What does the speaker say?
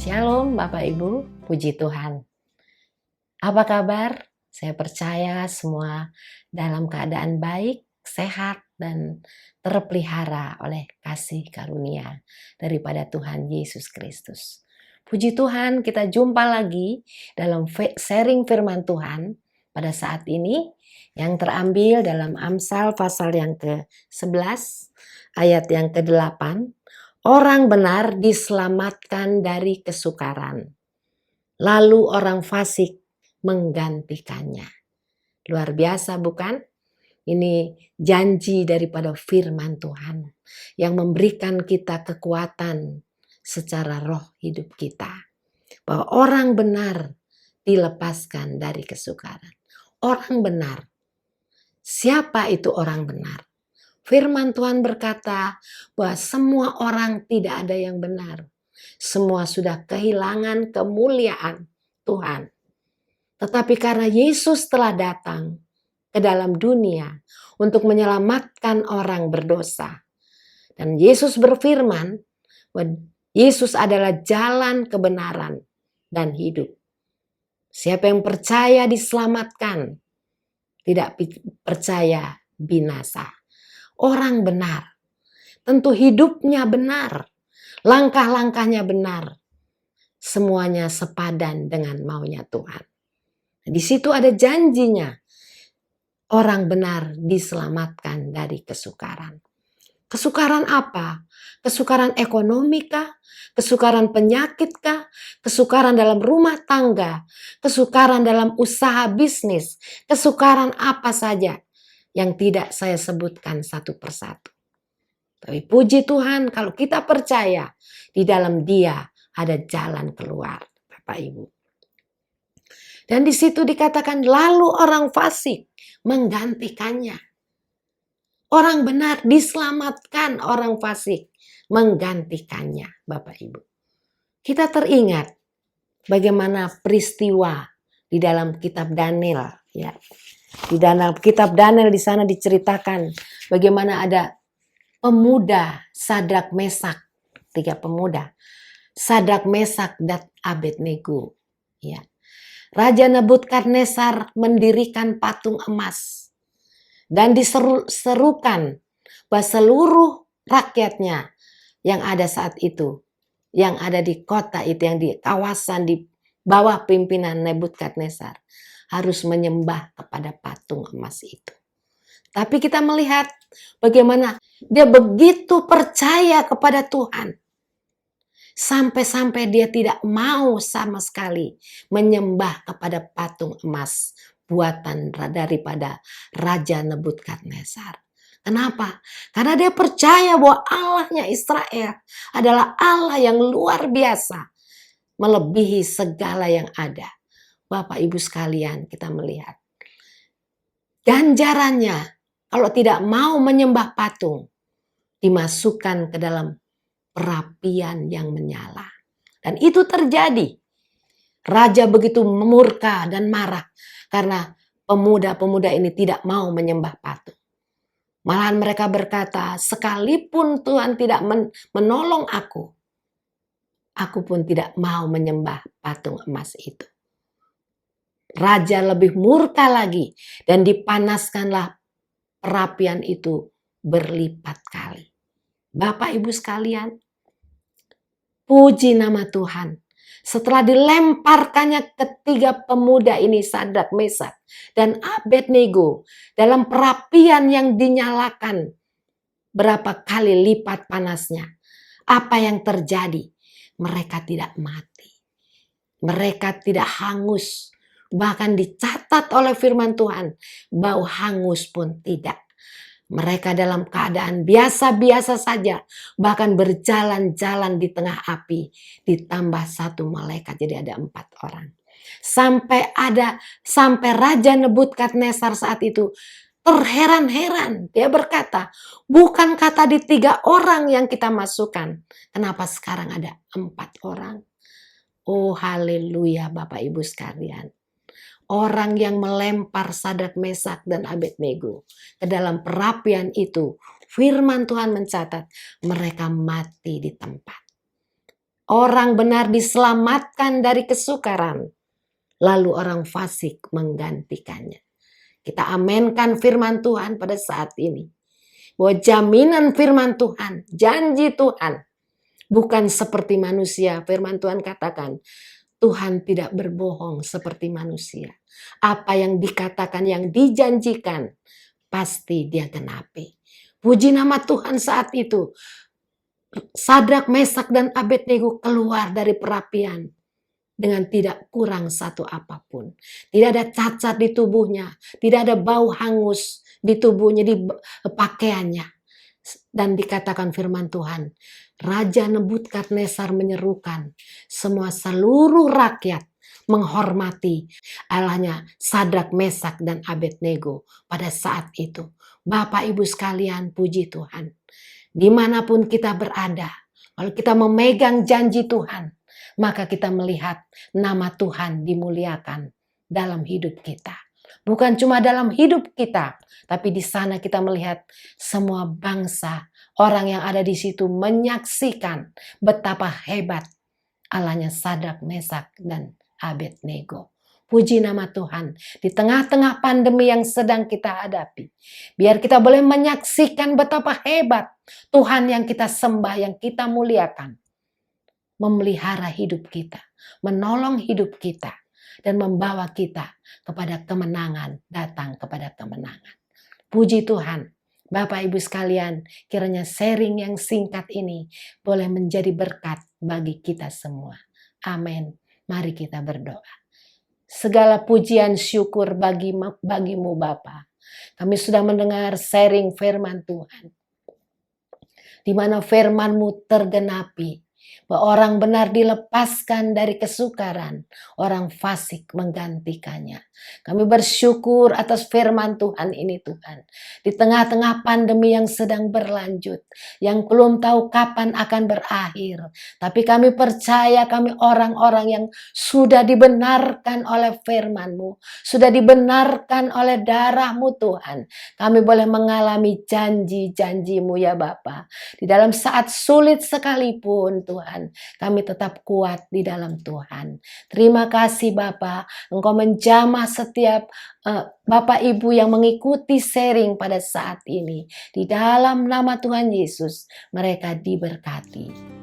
Shalom Bapak Ibu, puji Tuhan. Apa kabar? Saya percaya semua dalam keadaan baik, sehat, dan terpelihara oleh kasih karunia daripada Tuhan Yesus Kristus. Puji Tuhan, kita jumpa lagi dalam sharing firman Tuhan pada saat ini yang terambil dalam Amsal pasal yang ke-11 ayat yang ke-8. Orang benar diselamatkan dari kesukaran, lalu orang fasik menggantikannya. Luar biasa bukan? Ini janji daripada firman Tuhan yang memberikan kita kekuatan secara roh hidup kita. Bahwa orang benar dilepaskan dari kesukaran. Orang benar. Siapa itu orang benar? Firman Tuhan berkata bahwa semua orang tidak ada yang benar. Semua sudah kehilangan kemuliaan Tuhan. Tetapi karena Yesus telah datang ke dalam dunia untuk menyelamatkan orang berdosa. Dan Yesus berfirman bahwa Yesus adalah jalan kebenaran dan hidup. Siapa yang percaya diselamatkan, tidak percaya binasa. Orang benar, tentu hidupnya benar, langkah-langkahnya benar, semuanya sepadan dengan maunya Tuhan. Di situ ada janjinya, orang benar diselamatkan dari kesukaran. Kesukaran apa? Kesukaran ekonomi kah? Kesukaran penyakit kah? Kesukaran dalam rumah tangga? Kesukaran dalam usaha bisnis? Kesukaran apa saja? Yang tidak saya sebutkan satu persatu. Tapi puji Tuhan kalau kita percaya di dalam Dia ada jalan keluar, Bapak Ibu. Dan di situ dikatakan lalu orang fasik menggantikannya. Orang benar diselamatkan, orang fasik menggantikannya, Bapak Ibu. Kita teringat bagaimana peristiwa di dalam kitab Daniel, ya. Di dalam kitab Daniel di sana diceritakan bagaimana ada pemuda Sadrak Mesak, 3 pemuda. Sadrak Mesak dan Abednego, ya. Raja Nebukadnezar mendirikan patung emas dan diserukan bahwa seluruh rakyatnya yang ada saat itu, yang ada di kota itu, yang di kawasan di bawah pimpinan Nebukadnezar, harus menyembah kepada patung emas itu. Tapi kita melihat bagaimana dia begitu percaya kepada Tuhan. Sampai-sampai dia tidak mau sama sekali menyembah kepada patung emas buatan daripada Raja Nebukadnezar. Kenapa? Karena dia percaya bahwa Allahnya Israel adalah Allah yang luar biasa, melebihi segala yang ada. Bapak Ibu sekalian, kita melihat ganjarannya kalau tidak mau menyembah patung, dimasukkan ke dalam perapian yang menyala. Dan itu terjadi. Raja begitu murka dan marah karena pemuda-pemuda ini tidak mau menyembah patung. Malahan mereka berkata, sekalipun Tuhan tidak menolong aku pun tidak mau menyembah patung emas itu. Raja lebih murka lagi dan dipanaskanlah perapian itu berlipat kali. Bapak Ibu sekalian, puji nama Tuhan. Setelah dilemparkannya ketiga pemuda ini, Sadrak, Mesak, dan Abednego, dalam perapian yang dinyalakan berapa kali lipat panasnya. Apa yang terjadi? Mereka tidak mati. Mereka tidak hangus. Bahkan dicatat oleh firman Tuhan, bau hangus pun tidak. Mereka dalam keadaan biasa-biasa saja, bahkan berjalan-jalan di tengah api, ditambah 1 malaikat, jadi ada 4 orang. Sampai Raja Nebukadnezar saat itu terheran-heran, dia berkata, bukan kata di 3 orang yang kita masukkan, kenapa sekarang ada 4 orang? Oh haleluya Bapak Ibu sekalian. Orang yang melempar Sadrak, Mesak, dan Abednego ke dalam perapian itu, firman Tuhan mencatat mereka mati di tempat. Orang benar diselamatkan dari kesukaran, lalu orang fasik menggantikannya. Kita amenkan firman Tuhan pada saat ini. Bahwa jaminan firman Tuhan, janji Tuhan, bukan seperti manusia. Firman Tuhan katakan, Tuhan tidak berbohong seperti manusia. Apa yang dikatakan, yang dijanjikan, pasti dia genapi. Puji nama Tuhan saat itu. Sadrak, Mesak, dan Abednego keluar dari perapian dengan tidak kurang satu apapun. Tidak ada cacat di tubuhnya, tidak ada bau hangus di tubuhnya, di pakaiannya. Dan dikatakan firman Tuhan, Raja Nebukadnezar menyerukan semua seluruh rakyat menghormati Allahnya Sadrak, Mesak, dan Abednego pada saat itu. Bapak Ibu sekalian, puji Tuhan. Dimanapun kita berada, kalau kita memegang janji Tuhan, maka kita melihat nama Tuhan dimuliakan dalam hidup kita. Bukan cuma dalam hidup kita, tapi di sana kita melihat semua bangsa, orang yang ada di situ menyaksikan betapa hebat Allahnya Sadrak, Mesak, dan Abednego. Puji nama Tuhan di tengah-tengah pandemi yang sedang kita hadapi. Biar kita boleh menyaksikan betapa hebat Tuhan yang kita sembah, yang kita muliakan. Memelihara hidup kita, menolong hidup kita, dan membawa kita kepada kemenangan, datang kepada kemenangan. Puji Tuhan, Bapak Ibu sekalian, kiranya sharing yang singkat ini boleh menjadi berkat bagi kita semua. Amin. Mari kita berdoa. Segala pujian syukur bagimu Bapa. Kami sudah mendengar sharing firman Tuhan. Di mana firman-Mu tergenapi. Bahwa orang benar dilepaskan dari kesukaran, orang fasik menggantikannya. Kami bersyukur atas firman Tuhan ini Tuhan. Di tengah-tengah pandemi yang sedang berlanjut, yang belum tahu kapan akan berakhir. Tapi kami percaya kami orang-orang yang sudah dibenarkan oleh firman-Mu, sudah dibenarkan oleh darah-Mu Tuhan. Kami boleh mengalami janji-janji-Mu ya Bapa. Di dalam saat sulit sekalipun Tuhan, kami tetap kuat di dalam Tuhan. Terima kasih Bapa, Engkau menjamah setiap Bapak Ibu yang mengikuti sharing pada saat ini. Di dalam nama Tuhan Yesus, mereka diberkati.